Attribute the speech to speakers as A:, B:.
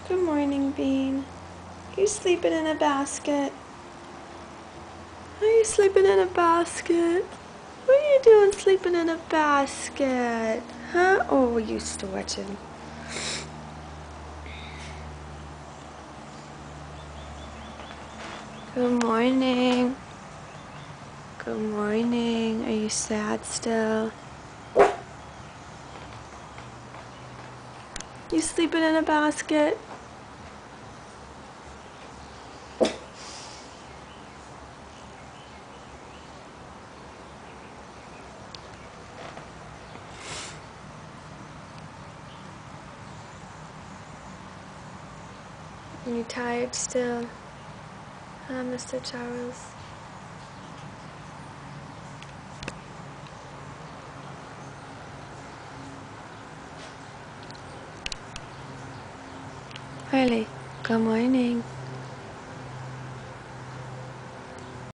A: Good morning, Bean. Are you sleeping in a basket? Are you sleeping in a basket? What are you doing sleeping in a basket? Huh? Oh, you stretching. Good morning. Good morning. Are you sad still? You sleeping in a basket? Are you tired still? Huh, Mr. Charles? Riley, good morning.